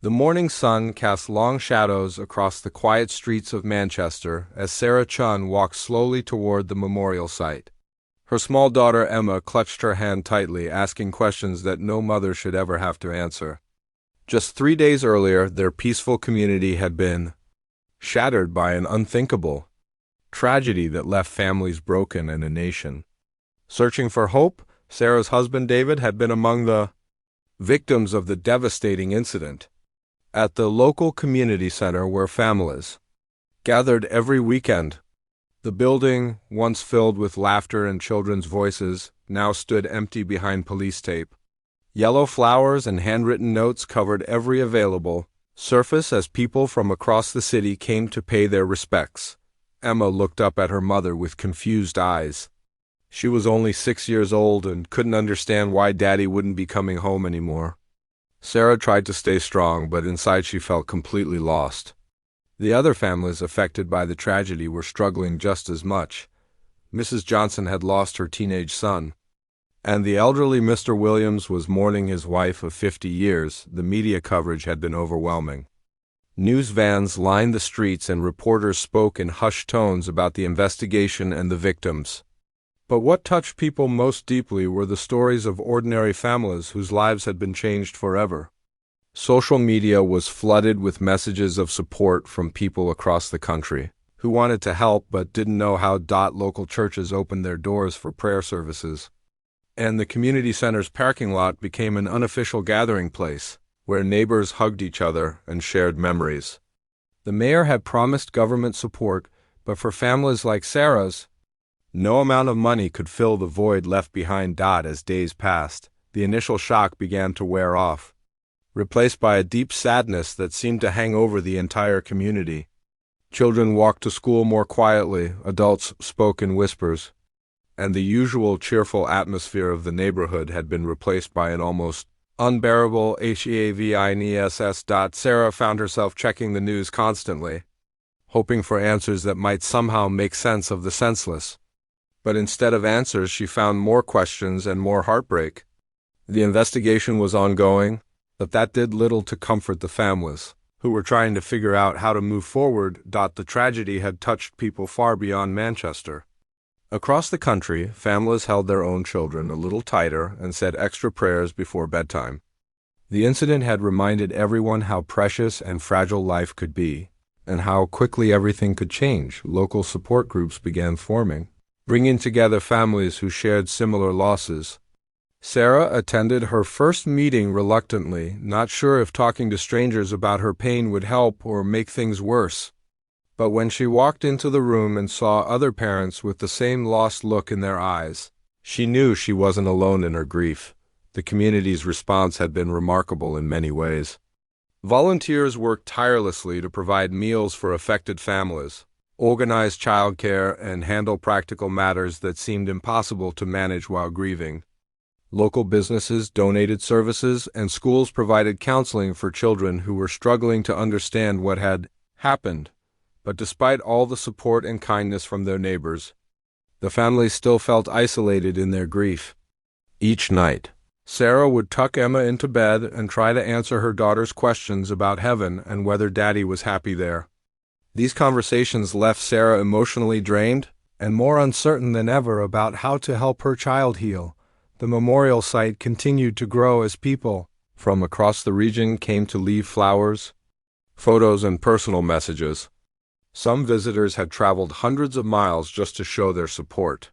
The morning sun cast long shadows across the quiet streets of Manchester as Sarah Chun walked slowly toward the memorial site. Her small daughter Emma clutched her hand tightly, asking questions that no mother should ever have to answer. Just 3 days earlier, their peaceful community had been shattered by an unthinkable tragedy that left families broken and a nation searching for hope. Sarah's husband David had been among the victims of the devastating incident. At the local community center where families gathered every weekend, the building, once filled with laughter and children's voices, now stood empty behind police tape. Yellow flowers and handwritten notes covered every available surface as people from across the city came to pay their respects. Emma looked up at her mother with confused eyes. She was only 6 years old and couldn't understand why Daddy wouldn't be coming home anymore. Sarah tried to stay strong, but inside she felt completely lost. The other families affected by the tragedy were struggling just as much. Mrs. Johnson had lost her teenage son, and the elderly Mr. Williams was mourning his wife of 50 years. The media coverage had been overwhelming. News vans lined the streets and reporters spoke in hushed tones about the investigation and the victims. But what touched people most deeply were the stories of ordinary families whose lives had been changed forever. Social media was flooded with messages of support from people across the country who wanted to help but didn't know how. Local churches opened their doors for prayer services, and the community center's parking lot became an unofficial gathering place where neighbors hugged each other and shared memories. The mayor had promised government support, but for families like Sarah's, no amount of money could fill the void left behind. As days passed, the initial shock began to wear off, replaced by a deep sadness that seemed to hang over the entire community. Children walked to school more quietly, adults spoke in whispers, and the usual cheerful atmosphere of the neighborhood had been replaced by an almost unbearable heaviness. Sarah found herself checking the news constantly, hoping for answers that might somehow make sense of the senseless. But instead of answers, she found more questions and more heartbreak. The investigation was ongoing, but that did little to comfort the families, who were trying to figure out how to move forward. The tragedy had touched people far beyond Manchester. Across the country, families held their own children a little tighter and said extra prayers before bedtime. The incident had reminded everyone how precious and fragile life could be, and how quickly everything could change. Local support groups began forming, bringing together families who shared similar losses. Sarah attended her first meeting reluctantly, not sure if talking to strangers about her pain would help or make things worse. But when she walked into the room and saw other parents with the same lost look in their eyes, she knew she wasn't alone in her grief. The community's response had been remarkable in many ways. Volunteers worked tirelessly to provide meals for affected families, organize childcare, and handle practical matters that seemed impossible to manage while grieving. Local businesses donated services, and schools provided counseling for children who were struggling to understand what had happened. But despite all the support and kindness from their neighbors, the families still felt isolated in their grief. Each night, Sarah would tuck Emma into bed and try to answer her daughter's questions about heaven and whether Daddy was happy there. These conversations left Sarah emotionally drained and more uncertain than ever about how to help her child heal. The memorial site continued to grow as people from across the region came to leave flowers, photos, and personal messages. Some visitors had traveled hundreds of miles just to show their support.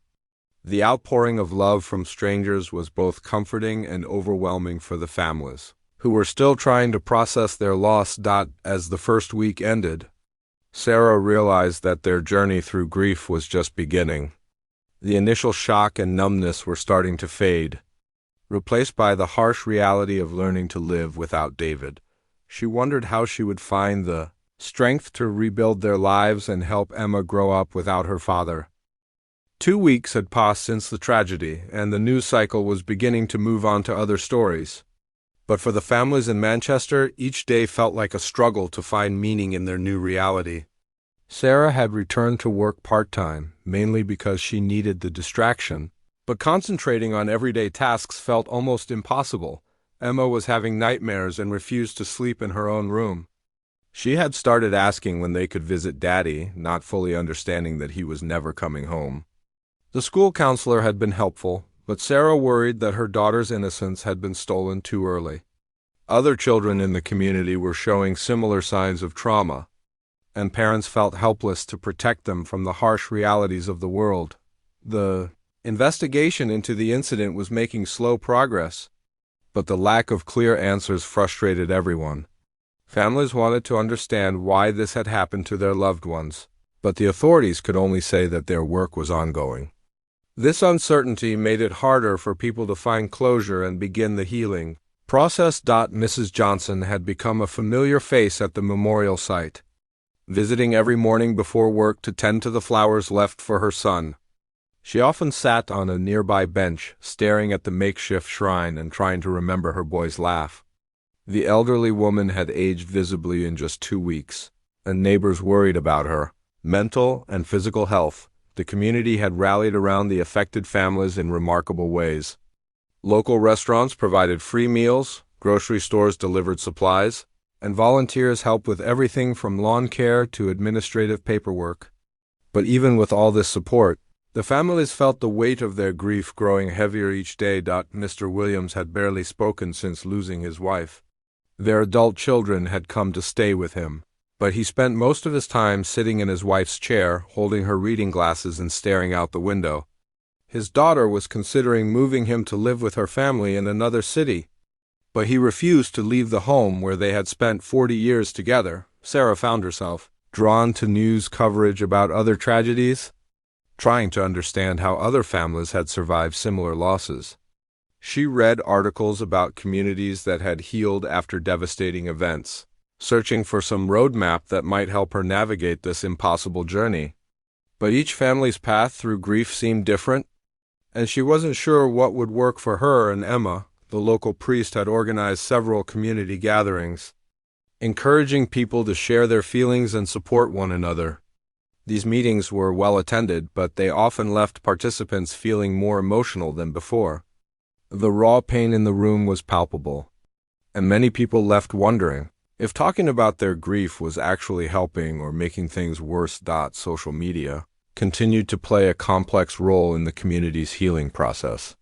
The outpouring of love from strangers was both comforting and overwhelming for the families, who were still trying to process their loss. As the first week ended, Sarah realized that their journey through grief was just beginning. The initial shock and numbness were starting to fade, replaced by the harsh reality of learning to live without David. She wondered how she would find the strength to rebuild their lives and help Emma grow up without her father. 2 weeks had passed since the tragedy, and the news cycle was beginning to move on to other stories. But for the families in Manchester, each day felt like a struggle to find meaning in their new reality. Sarah had returned to work part-time, mainly because she needed the distraction, but concentrating on everyday tasks felt almost impossible. Emma was having nightmares and refused to sleep in her own room. She had started asking when they could visit Daddy, not fully understanding that he was never coming home. The school counselor had been helpful, but Sarah worried that her daughter's innocence had been stolen too early. Other children in the community were showing similar signs of trauma, and parents felt helpless to protect them from the harsh realities of the world. The investigation into the incident was making slow progress, but the lack of clear answers frustrated everyone. Families wanted to understand why this had happened to their loved ones, but the authorities could only say that their work was ongoing. This uncertainty made it harder for people to find closure and begin the healing process. Mrs. Johnson had become a familiar face at the memorial site, visiting every morning before work to tend to the flowers left for her son. She often sat on a nearby bench, staring at the makeshift shrine and trying to remember her boy's laugh. The elderly woman had aged visibly in just 2 weeks, and neighbors worried about her mental and physical health. The community had rallied around the affected families in remarkable ways. Local restaurants provided free meals, grocery stores delivered supplies, and volunteers helped with everything from lawn care to administrative paperwork. But even with all this support, the families felt the weight of their grief growing heavier each day. Mr. Williams had barely spoken since losing his wife. Their adult children had come to stay with him, but he spent most of his time sitting in his wife's chair, holding her reading glasses and staring out the window. His daughter was considering moving him to live with her family in another city, but he refused to leave the home where they had spent 40 years together. Sarah found herself drawn to news coverage about other tragedies, trying to understand how other families had survived similar losses. She read articles about communities that had healed after devastating events, searching for some roadmap that might help her navigate this impossible journey. But each family's path through grief seemed different, and she wasn't sure what would work for her and Emma. The local priest had organized several community gatherings, encouraging people to share their feelings and support one another. These meetings were well attended, but they often left participants feeling more emotional than before. The raw pain in the room was palpable, and many people left wondering if talking about their grief was actually helping or making things worse. Social media continued to play a complex role in the community's healing process.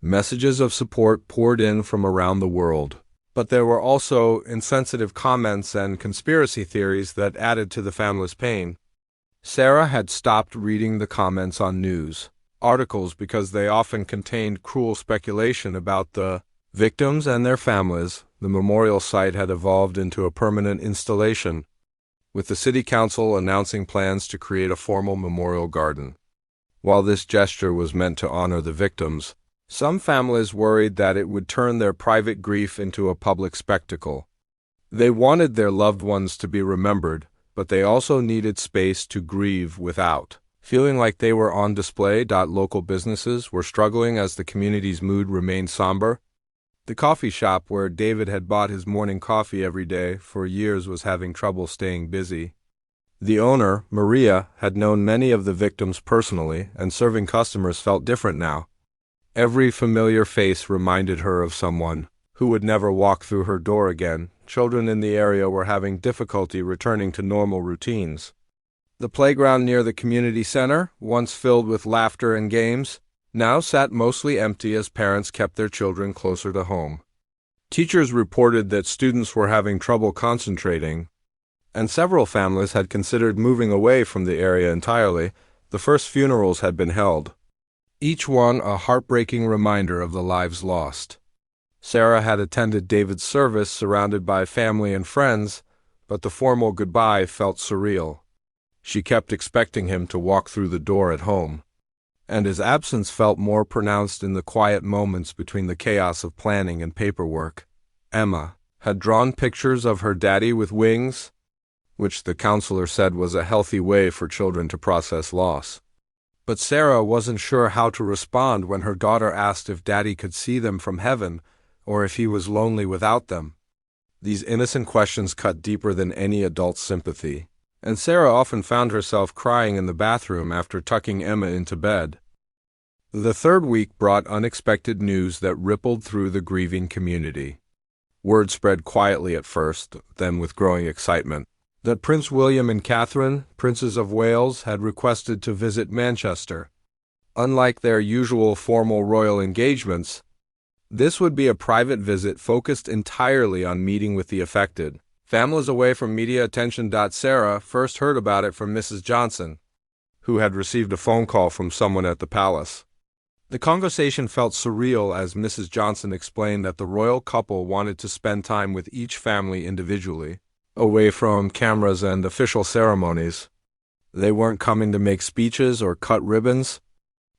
Messages of support poured in from around the world, but there were also insensitive comments and conspiracy theories that added to the family's pain. Sarah had stopped reading the comments on news articles because they often contained cruel speculation about the victims and their families. The memorial site had evolved into a permanent installation, with the city council announcing plans to create a formal memorial garden. While this gesture was meant to honor the victims, some families worried that it would turn their private grief into a public spectacle. They wanted their loved ones to be remembered, but they also needed space to grieve without feeling like they were on display. Local businesses were struggling as the community's mood remained somber. The coffee shop where David had bought his morning coffee every day for years was having trouble staying busy. The owner, Maria, had known many of the victims personally, and serving customers felt different now. Every familiar face reminded her of someone who would never walk through her door again. Children in the area were having difficulty returning to normal routines. The playground near the community center, once filled with laughter and games, now sat mostly empty as parents kept their children closer to home. Teachers reported that students were having trouble concentrating, and several families had considered moving away from the area entirely. The first funerals had been held, each one a heartbreaking reminder of the lives lost. Sarah had attended David's service surrounded by family and friends, but the formal goodbye felt surreal. She kept expecting him to walk through the door at home, and his absence felt more pronounced in the quiet moments between the chaos of planning and paperwork. Emma had drawn pictures of her daddy with wings, which the counselor said was a healthy way for children to process loss. But Sarah wasn't sure how to respond when her daughter asked if Daddy could see them from heaven or if he was lonely without them. These innocent questions cut deeper than any adult's sympathy, and Sarah often found herself crying in the bathroom after tucking Emma into bed. The third week brought unexpected news that rippled through the grieving community. Word spread quietly at first, then with growing excitement, that Prince William and Catherine, Princes of Wales, had requested to visit Manchester. Unlike their usual formal royal engagements, this would be a private visit focused entirely on meeting with the affected. Families away from media attention. Sarah first heard about it from Mrs. Johnson, who had received a phone call from someone at the palace. The conversation felt surreal as Mrs. Johnson explained that the royal couple wanted to spend time with each family individually, away from cameras and official ceremonies. They weren't coming to make speeches or cut ribbons.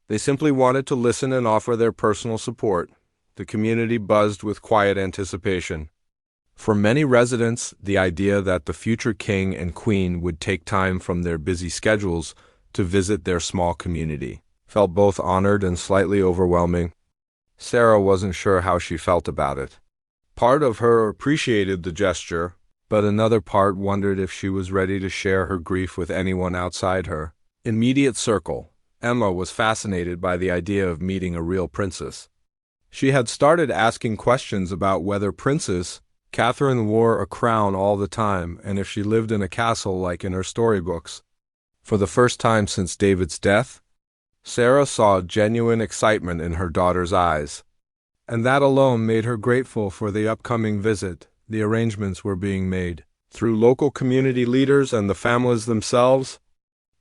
They simply wanted to listen and offer their personal support. The community buzzed with quiet anticipation. For many residents, the idea that the future king and queen would take time from their busy schedules to visit their small community felt both honored and slightly overwhelming. Sarah wasn't sure how she felt about it. Part of her appreciated the gesture, but another part wondered if she was ready to share her grief with anyone outside her immediate circle. Emma was fascinated by the idea of meeting a real princess. She had started asking questions about whether Princess Catherine wore a crown all the time and if she lived in a castle like in her storybooks. For the first time since David's death, Sarah saw genuine excitement in her daughter's eyes, and that alone made her grateful for the upcoming visit. The arrangements were being made through local community leaders and the families themselves,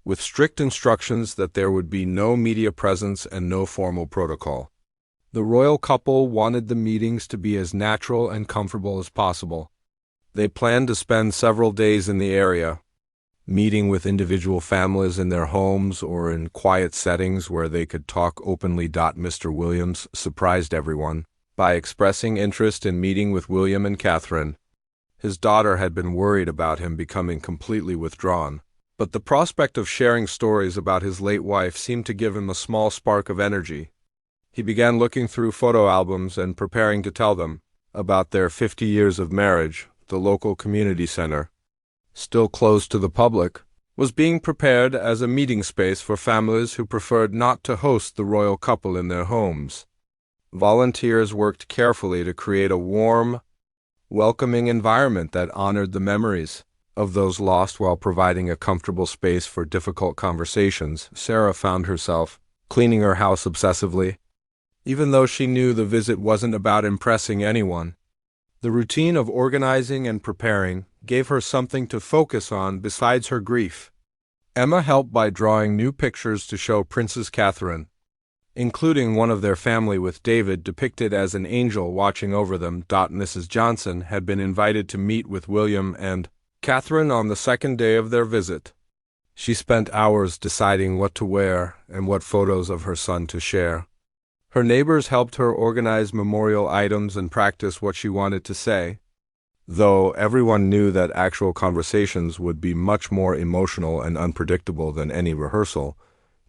with strict instructions that there would be no media presence and no formal protocol. The royal couple wanted the meetings to be as natural and comfortable as possible. They planned to spend several days in the area, meeting with individual families in their homes or in quiet settings where they could talk openly. Mr. Williams surprised everyone by expressing interest in meeting with William and Catherine. His daughter had been worried about him becoming completely withdrawn, but the prospect of sharing stories about his late wife seemed to give him a small spark of energy. He began looking through photo albums and preparing to tell them about their 50 years of marriage. The local community center, still closed to the public, was being prepared as a meeting space for families who preferred not to host the royal couple in their homes. Volunteers worked carefully to create a warm, welcoming environment that honored the memories of those lost while providing a comfortable space for difficult conversations. Sarah found herself cleaning her house obsessively, even though she knew the visit wasn't about impressing anyone. The routine of organizing and preparing gave her something to focus on besides her grief. Emma helped by drawing new pictures to show Princess Catherine, including one of their family with David depicted as an angel watching over them. Mrs. Johnson had been invited to meet with William and Catherine on the second day of their visit. She spent hours deciding what to wear and what photos of her son to share. Her neighbors helped her organize memorial items and practice what she wanted to say, though everyone knew that actual conversations would be much more emotional and unpredictable than any rehearsal.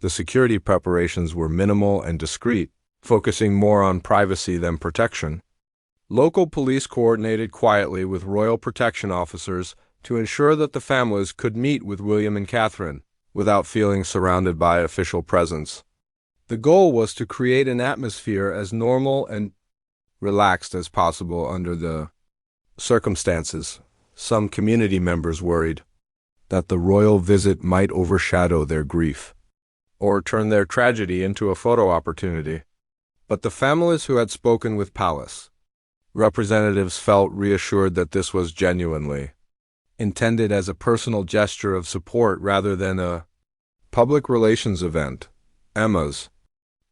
The security preparations were minimal and discreet, focusing more on privacy than protection. Local police coordinated quietly with royal protection officers to ensure that the families could meet with William and Catherine without feeling surrounded by official presence. The goal was to create an atmosphere as normal and relaxed as possible under the circumstances. Some community members worried that the royal visit might overshadow their grief or turn their tragedy into a photo opportunity. But the families who had spoken with palace representatives felt reassured that this was genuinely intended as a personal gesture of support rather than a public relations event. Emma's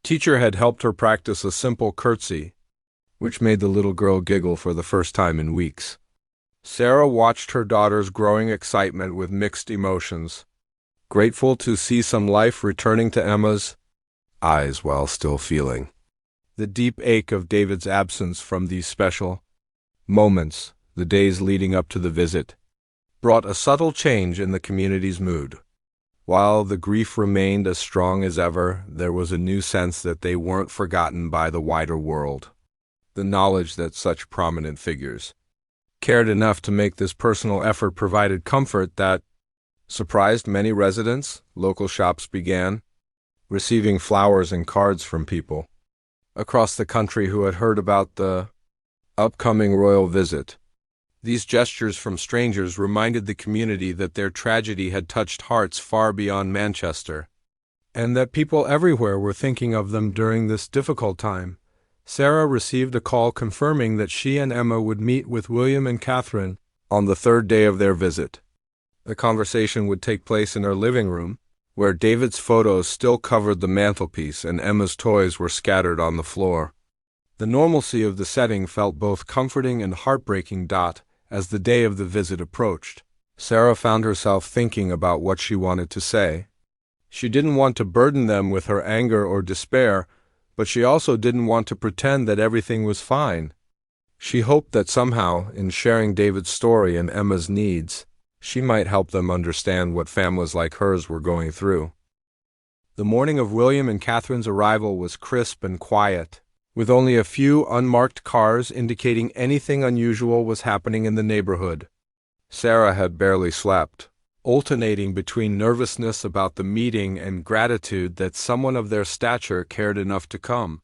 teacher had helped her practice a simple curtsy, which made the little girl giggle for the first time in weeks. Sarah watched her daughter's growing excitement with mixed emotions, grateful to see some life returning to Emma's eyes while still feeling the deep ache of David's absence from these special moments. The days leading up to the visit brought a subtle change in the community's mood. While the grief remained as strong as ever, there was a new sense that they weren't forgotten by the wider world. The knowledge that such prominent figures cared enough to make this personal effort provided comfort that surprised many residents. Local shops began receiving flowers and cards from people across the country who had heard about the Upcoming royal visit. These gestures from strangers reminded the community that their tragedy had touched hearts far beyond Manchester, and that people everywhere were thinking of them during this difficult time. Sarah received a call confirming that she and Emma would meet with William and Catherine on the third day of their visit. The conversation would take place in her living room, where David's photos still covered the mantelpiece and Emma's toys were scattered on the floor. The normalcy of the setting felt both comforting and heartbreaking. As the day of the visit approached, Sarah found herself thinking about what she wanted to say. She didn't want to burden them with her anger or despair, but she also didn't want to pretend that everything was fine. She hoped that somehow, in sharing David's story and Emma's needs, she might help them understand what families like hers were going through. The morning of William and Catherine's arrival was crisp and quiet, with only a few unmarked cars indicating anything unusual was happening in the neighborhood. Sarah had barely slept, alternating between nervousness about the meeting and gratitude that someone of their stature cared enough to come.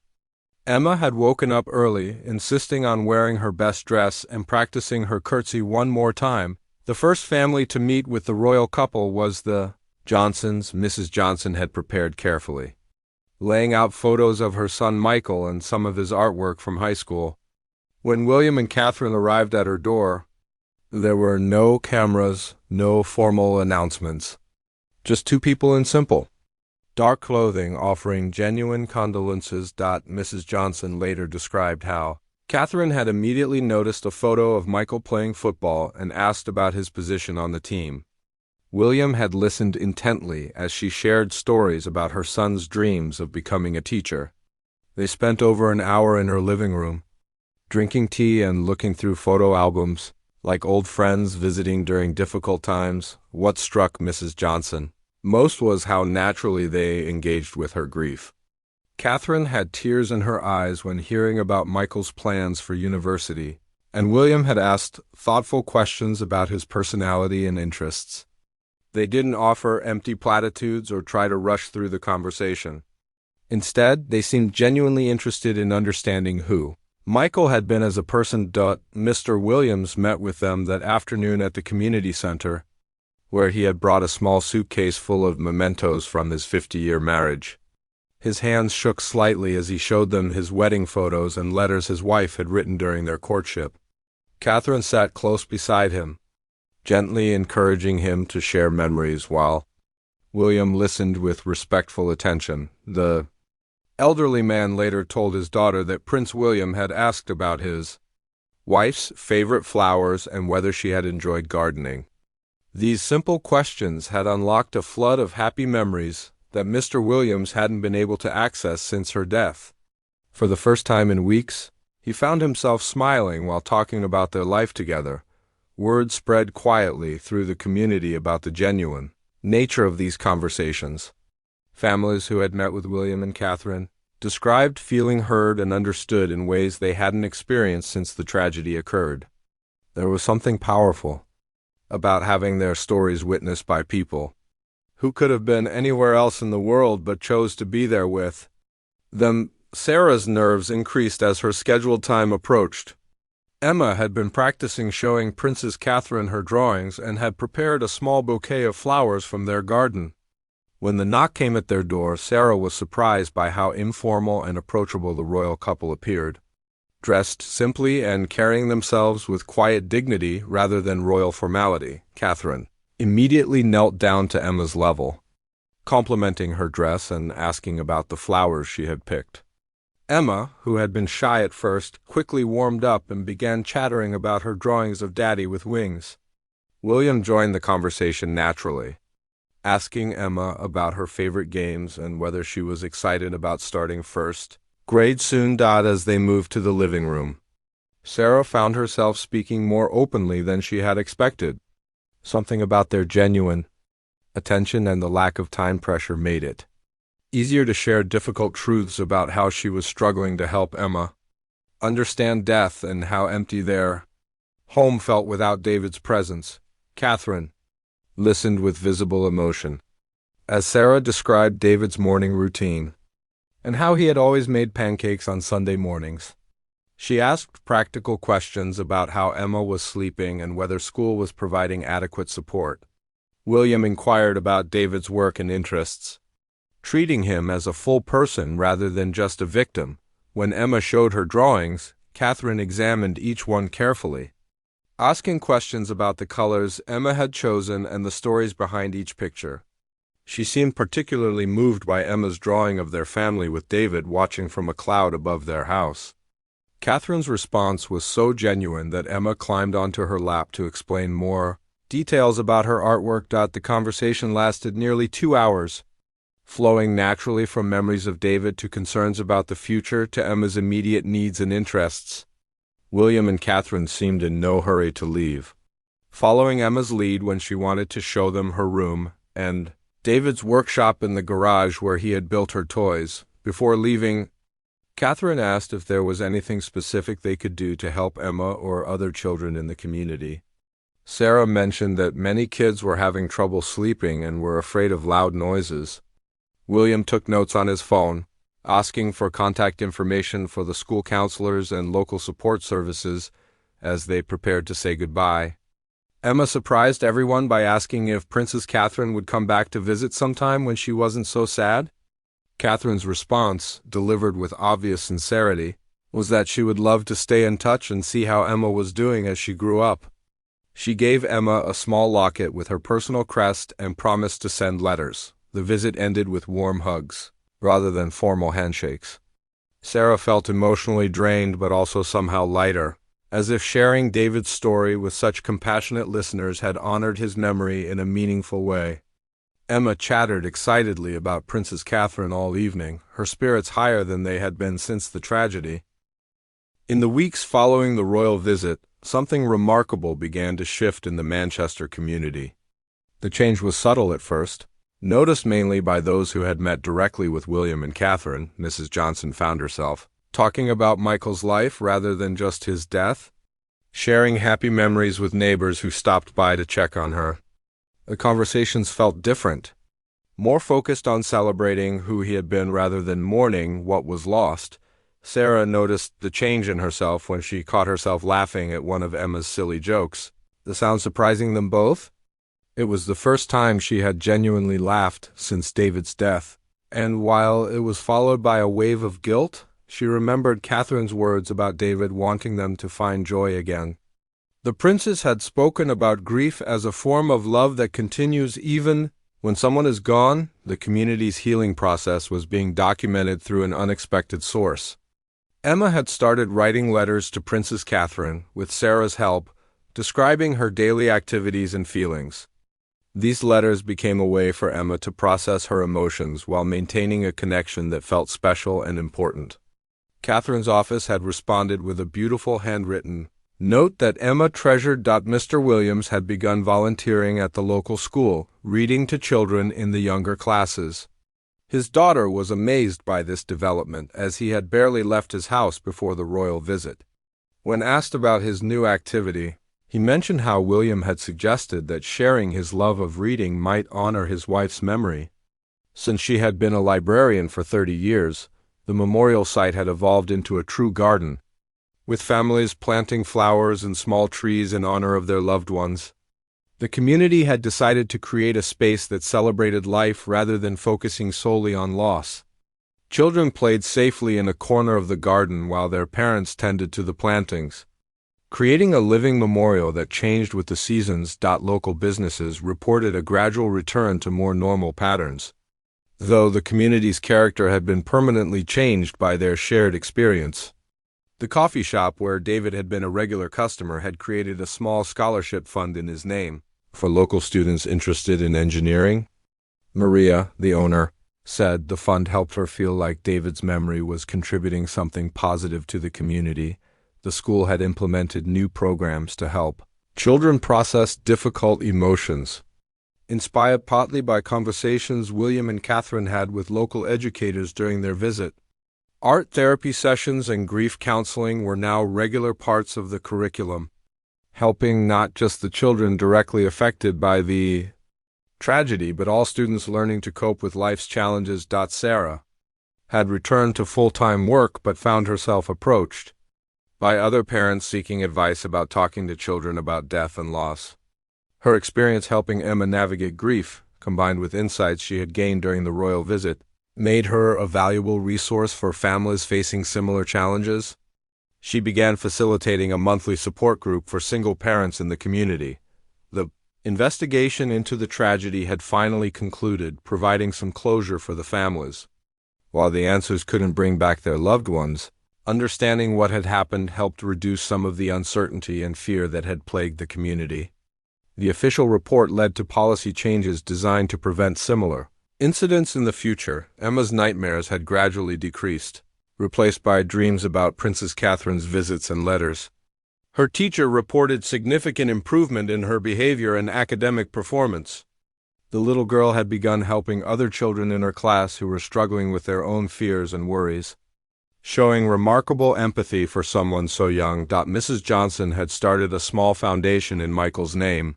Emma had woken up early, insisting on wearing her best dress and practicing her curtsy one more time. The first family to meet with the royal couple was the Johnsons. Mrs. Johnson had prepared carefully, laying out photos of her son Michael and some of his artwork from high school. When William and Catherine arrived at her door, there were no cameras, no formal announcements. Just two people in simple, dark clothing offering genuine condolences. Mrs. Johnson later described how Catherine had immediately noticed a photo of Michael playing football and asked about his position on the team. William had listened intently as she shared stories about her son's dreams of becoming a teacher. They spent over an hour in her living room, drinking tea and looking through photo albums, like old friends visiting during difficult times. What struck Mrs. Johnson most was how naturally they engaged with her grief. Catherine had tears in her eyes when hearing about Michael's plans for university, and William had asked thoughtful questions about his personality and interests. They didn't offer empty platitudes or try to rush through the conversation. Instead, they seemed genuinely interested in understanding who Michael had been as a person. Mr. Williams met with them that afternoon at the community center, where he had brought a small suitcase full of mementos from his 50-year marriage. His hands shook slightly as he showed them his wedding photos and letters his wife had written during their courtship. Catherine sat close beside him, gently encouraging him to share memories while William listened with respectful attention. The elderly man later told his daughter that Prince William had asked about his wife's favorite flowers and whether she had enjoyed gardening. These simple questions had unlocked a flood of happy memories that Mr. Williams hadn't been able to access since her death. For the first time in weeks, he found himself smiling while talking about their life together. Word spread quietly through the community about the genuine nature of these conversations. Families who had met with William and Catherine described feeling heard and understood in ways they hadn't experienced since the tragedy occurred. There was something powerful about having their stories witnessed by people who could have been anywhere else in the world but chose to be there with them. Sarah's nerves increased as her scheduled time approached. Emma had been practicing showing Princess Catherine her drawings and had prepared a small bouquet of flowers from their garden. When the knock came at their door, Sarah was surprised by how informal and approachable the royal couple appeared. Dressed simply and carrying themselves with quiet dignity rather than royal formality, Catherine immediately knelt down to Emma's level, complimenting her dress and asking about the flowers she had picked. Emma, who had been shy at first, quickly warmed up and began chattering about her drawings of Daddy with wings. William joined the conversation naturally, asking Emma about her favorite games and whether she was excited about starting first grade soon. As they moved to the living room, Sarah found herself speaking more openly than she had expected. Something about their genuine attention and the lack of time pressure made it easier to share difficult truths about how she was struggling to help Emma understand death and how empty their home felt without David's presence. Catherine listened with visible emotion as Sarah described David's morning routine and how he had always made pancakes on Sunday mornings. She asked practical questions about how Emma was sleeping and whether school was providing adequate support. William inquired about David's work and interests, treating him as a full person rather than just a victim. When Emma showed her drawings, Catherine examined each one carefully, asking questions about the colors Emma had chosen and the stories behind each picture. She seemed particularly moved by Emma's drawing of their family with David watching from a cloud above their house. Catherine's response was so genuine that Emma climbed onto her lap to explain more details about her artwork. The conversation lasted nearly 2 hours, flowing naturally from memories of David to concerns about the future to Emma's immediate needs and interests. William and Catherine seemed in no hurry to leave, following Emma's lead when she wanted to show them her room and David's workshop in the garage where he had built her toys. Before leaving, Catherine asked if there was anything specific they could do to help Emma or other children in the community. Sarah mentioned that many kids were having trouble sleeping and were afraid of loud noises. William took notes on his phone, asking for contact information for the school counselors and local support services as they prepared to say goodbye. Emma surprised everyone by asking if Princess Catherine would come back to visit sometime when she wasn't so sad. Catherine's response, delivered with obvious sincerity, was that she would love to stay in touch and see how Emma was doing as she grew up. She gave Emma a small locket with her personal crest and promised to send letters. The visit ended with warm hugs, rather than formal handshakes. Sarah felt emotionally drained but also somehow lighter, as if sharing David's story with such compassionate listeners had honored his memory in a meaningful way. Emma chattered excitedly about Princess Catherine all evening, her spirits higher than they had been since the tragedy. In the weeks following the royal visit, something remarkable began to shift in the Manchester community. The change was subtle at first, noticed mainly by those who had met directly with William and Catherine. Mrs. Johnson found herself talking about Michael's life rather than just his death, sharing happy memories with neighbors who stopped by to check on her. The conversations felt different, more focused on celebrating who he had been rather than mourning what was lost. Sarah noticed the change in herself when she caught herself laughing at one of Emma's silly jokes, the sound surprising them both. It was the first time she had genuinely laughed since David's death, and while it was followed by a wave of guilt, she remembered Catherine's words about David wanting them to find joy again. The princess had spoken about grief as a form of love that continues even when someone is gone. The community's healing process was being documented through an unexpected source. Emma had started writing letters to Princess Catherine, with Sarah's help, describing her daily activities and feelings. These letters became a way for Emma to process her emotions while maintaining a connection that felt special and important. Catherine's office had responded with a beautiful handwritten note that Emma treasured. Mr. Williams had begun volunteering at the local school, reading to children in the younger classes. His daughter was amazed by this development, as he had barely left his house before the royal visit. When asked about his new activity, he mentioned how William had suggested that sharing his love of reading might honor his wife's memory. Since she had been a librarian for 30 years, the memorial site had evolved into a true garden, with families planting flowers and small trees in honor of their loved ones. The community had decided to create a space that celebrated life rather than focusing solely on loss. Children played safely in a corner of the garden while their parents tended to the plantings, creating a living memorial that changed with the seasons. Local businesses reported a gradual return to more normal patterns, though the community's character had been permanently changed by their shared experience. The coffee shop where David had been a regular customer had created a small scholarship fund in his name for local students interested in engineering. Maria, the owner, said the fund helped her feel like David's memory was contributing something positive to the community. The school had implemented new programs to help children process difficult emotions, inspired partly by conversations William and Catherine had with local educators during their visit. Art therapy sessions and grief counseling were now regular parts of the curriculum, helping not just the children directly affected by the tragedy, but all students learning to cope with life's challenges. Sarah had returned to full-time work but found herself approached by other parents seeking advice about talking to children about death and loss. Her experience helping Emma navigate grief, combined with insights she had gained during the royal visit, made her a valuable resource for families facing similar challenges. She began facilitating a monthly support group for single parents in the community. The investigation into the tragedy had finally concluded, providing some closure for the families. While the answers couldn't bring back their loved ones, understanding what had happened helped reduce some of the uncertainty and fear that had plagued the community. The official report led to policy changes designed to prevent similar incidents in the future. Emma's nightmares had gradually decreased, replaced by dreams about Princess Catherine's visits and letters. Her teacher reported significant improvement in her behavior and academic performance. The little girl had begun helping other children in her class who were struggling with their own fears and worries. Showing remarkable empathy for someone so young, Mrs. Johnson had started a small foundation in Michael's name,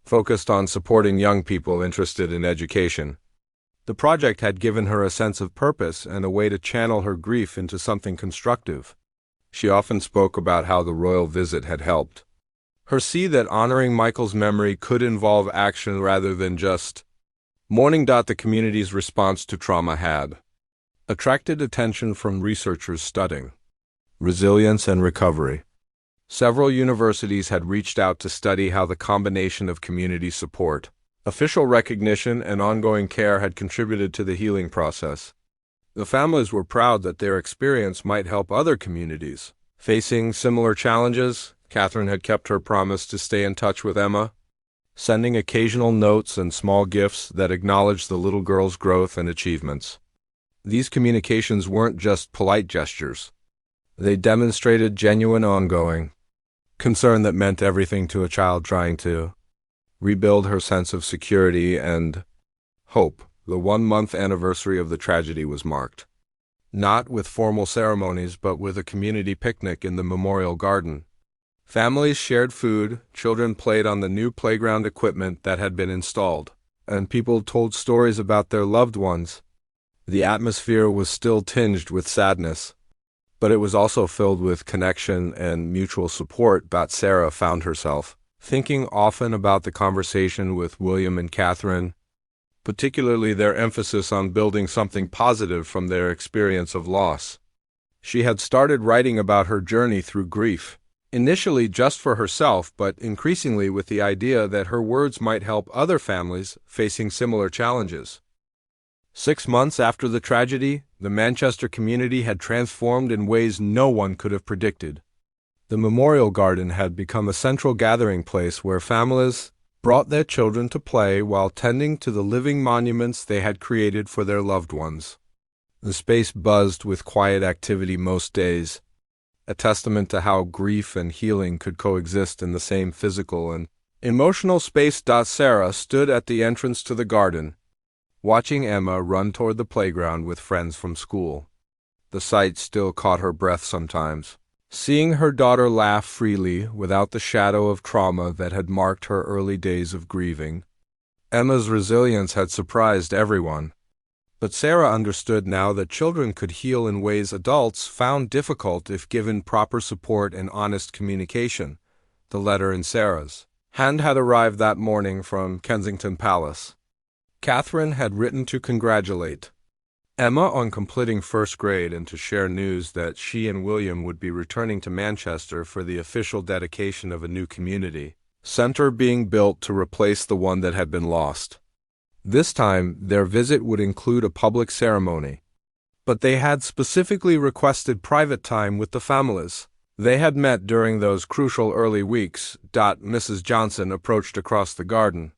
focused on supporting young people interested in education. The project had given her a sense of purpose and a way to channel her grief into something constructive. She often spoke about how the royal visit had helped her see that honoring Michael's memory could involve action rather than just mourning. The community's response to trauma had attracted attention from researchers studying resilience and recovery. Several universities had reached out to study how the combination of community support, official recognition, and ongoing care had contributed to the healing process. The families were proud that their experience might help other communities facing similar challenges. Catherine had kept her promise to stay in touch with Emma, sending occasional notes and small gifts that acknowledged the little girl's growth and achievements. These communications weren't just polite gestures. They demonstrated genuine ongoing concern that meant everything to a child trying to rebuild her sense of security and hope. The 1-month anniversary of the tragedy was marked, not with formal ceremonies but with a community picnic in the memorial garden. Families shared food, children played on the new playground equipment that had been installed, and people told stories about their loved ones. The atmosphere was still tinged with sadness, but it was also filled with connection and mutual support. Sarah found herself thinking often about the conversation with William and Catherine, particularly their emphasis on building something positive from their experience of loss. She had started writing about her journey through grief, initially just for herself, but increasingly with the idea that her words might help other families facing similar challenges. 6 months after the tragedy, the Manchester community had transformed in ways no one could have predicted. The memorial garden had become a central gathering place where families brought their children to play while tending to the living monuments they had created for their loved ones. The space buzzed with quiet activity most days, a testament to how grief and healing could coexist in the same physical and emotional space. Sarah stood at the entrance to the garden, watching Emma run toward the playground with friends from school. The sight still caught her breath sometimes. Seeing her daughter laugh freely without the shadow of trauma that had marked her early days of grieving. Emma's resilience had surprised everyone. But Sarah understood now that children could heal in ways adults found difficult if given proper support and honest communication. The letter in Sarah's hand had arrived that morning from Kensington Palace. Catherine had written to congratulate Emma on completing first grade and to share news that she and William would be returning to Manchester for the official dedication of a new community center being built to replace the one that had been lost. This time, their visit would include a public ceremony, but they had specifically requested private time with the families. They had met during those crucial early weeks. Mrs. Johnson approached across the garden,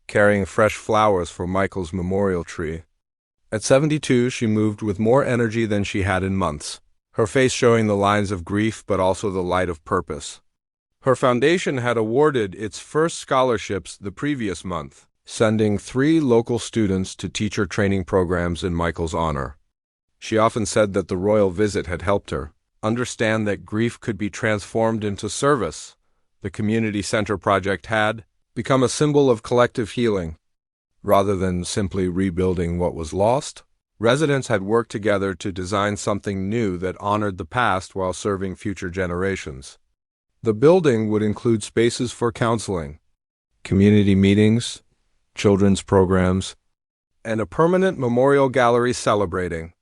carrying fresh flowers for Michael's memorial tree. At 72, she moved with more energy than she had in months, her face showing the lines of grief but also the light of purpose. Her foundation had awarded its first scholarships the previous month, sending 3 local students to teacher training programs in Michael's honor. She often said that the royal visit had helped her understand that grief could be transformed into service. The community center project had become a symbol of collective healing, rather than simply rebuilding what was lost. Residents had worked together to design something new that honored the past while serving future generations. The building would include spaces for counseling, community meetings, children's programs, and a permanent memorial gallery celebrating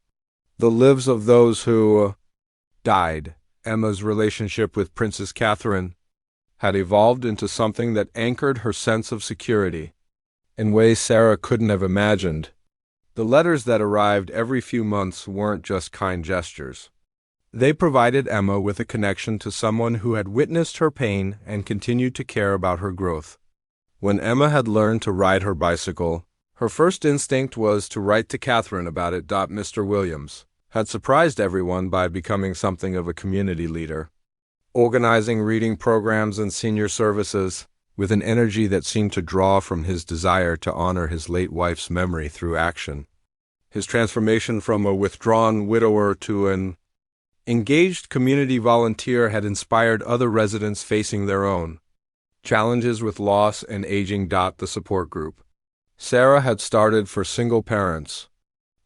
the lives of those who died. Emma's relationship with Princess Catherine had evolved into something that anchored her sense of security in ways Sarah couldn't have imagined. The letters that arrived every few months weren't just kind gestures. They provided Emma with a connection to someone who had witnessed her pain and continued to care about her growth. When Emma had learned to ride her bicycle, her first instinct was to write to Catherine about it. Mr. Williams had surprised everyone by becoming something of a community leader, organizing reading programs and senior services with an energy that seemed to draw from his desire to honor his late wife's memory through action. His transformation from a withdrawn widower to an engaged community volunteer had inspired other residents facing their own challenges with loss and aging. The support group Sarah had started for single parents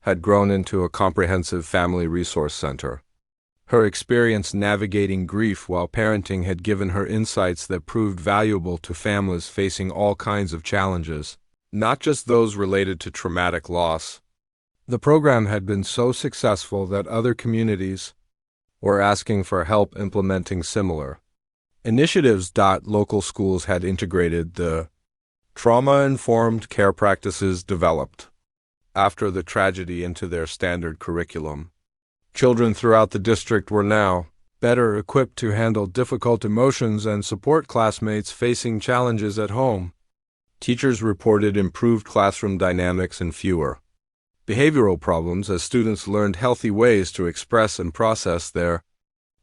had grown into a comprehensive family resource center. Her experience navigating grief while parenting had given her insights that proved valuable to families facing all kinds of challenges, not just those related to traumatic loss. The program had been so successful that other communities were asking for help implementing similar initiatives. Local schools had integrated the trauma-informed care practices developed after the tragedy into their standard curriculum. Children throughout the district were now better equipped to handle difficult emotions and support classmates facing challenges at home. Teachers reported improved classroom dynamics and fewer behavioral problems as students learned healthy ways to express and process their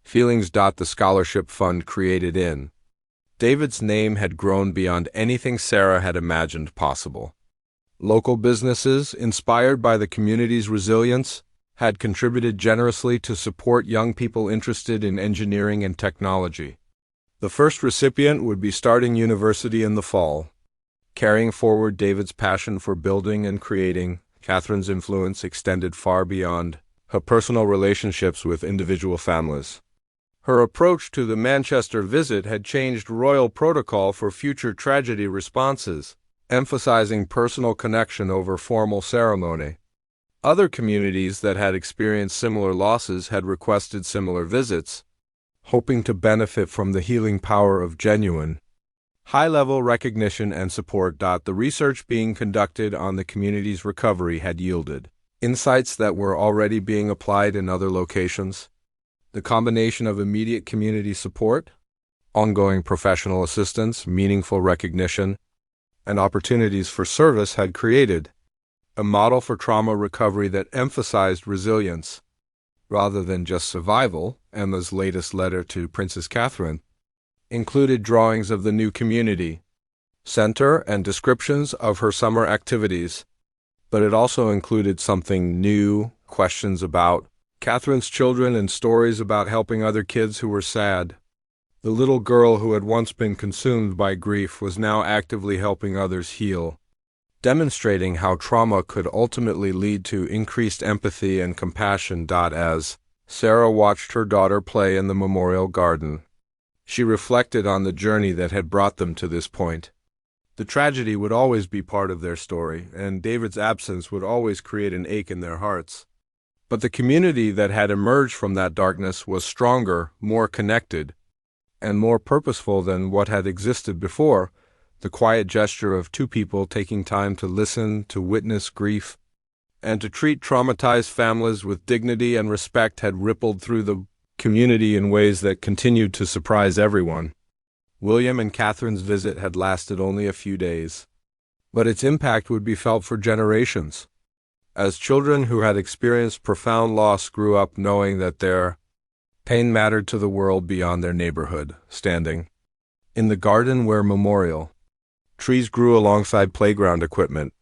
feelings. The scholarship fund created in David's name had grown beyond anything Sarah had imagined possible. Local businesses, inspired by the community's resilience, had contributed generously to support young people interested in engineering and technology. The first recipient would be starting university in the fall. Carrying forward David's passion for building and creating, Catherine's influence extended far beyond her personal relationships with individual families. Her approach to the Manchester visit had changed royal protocol for future tragedy responses, emphasizing personal connection over formal ceremony. Other communities that had experienced similar losses had requested similar visits, hoping to benefit from the healing power of genuine, high-level recognition and support. The research being conducted on the community's recovery had yielded insights that were already being applied in other locations. The combination of immediate community support, ongoing professional assistance, meaningful recognition, and opportunities for service had created a model for trauma recovery that emphasized resilience rather than just survival. Emma's latest letter to Princess Catherine included drawings of the new community center and descriptions of her summer activities, but it also included something new: questions about Catherine's children and stories about helping other kids who were sad. The little girl who had once been consumed by grief was now actively helping others heal, demonstrating how trauma could ultimately lead to increased empathy and compassion. As Sarah watched her daughter play in the memorial garden, she reflected on the journey that had brought them to this point. The tragedy would always be part of their story, and David's absence would always create an ache in their hearts. But the community that had emerged from that darkness was stronger, more connected, and more purposeful than what had existed before. The quiet gesture of two people taking time to listen, to witness grief, and to treat traumatized families with dignity and respect had rippled through the community in ways that continued to surprise everyone. William and Catherine's visit had lasted only a few days, but its impact would be felt for generations, as children who had experienced profound loss grew up knowing that their pain mattered to the world beyond their neighborhood. Standing in the garden where memorial trees grew alongside playground equipment,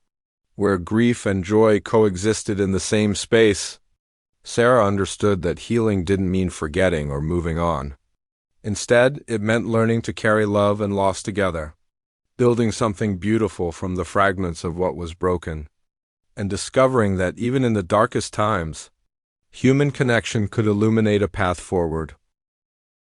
where grief and joy coexisted in the same space, Sarah understood that healing didn't mean forgetting or moving on. Instead, it meant learning to carry love and loss together, building something beautiful from the fragments of what was broken. and discovering that even in the darkest times, human connection could illuminate a path forward.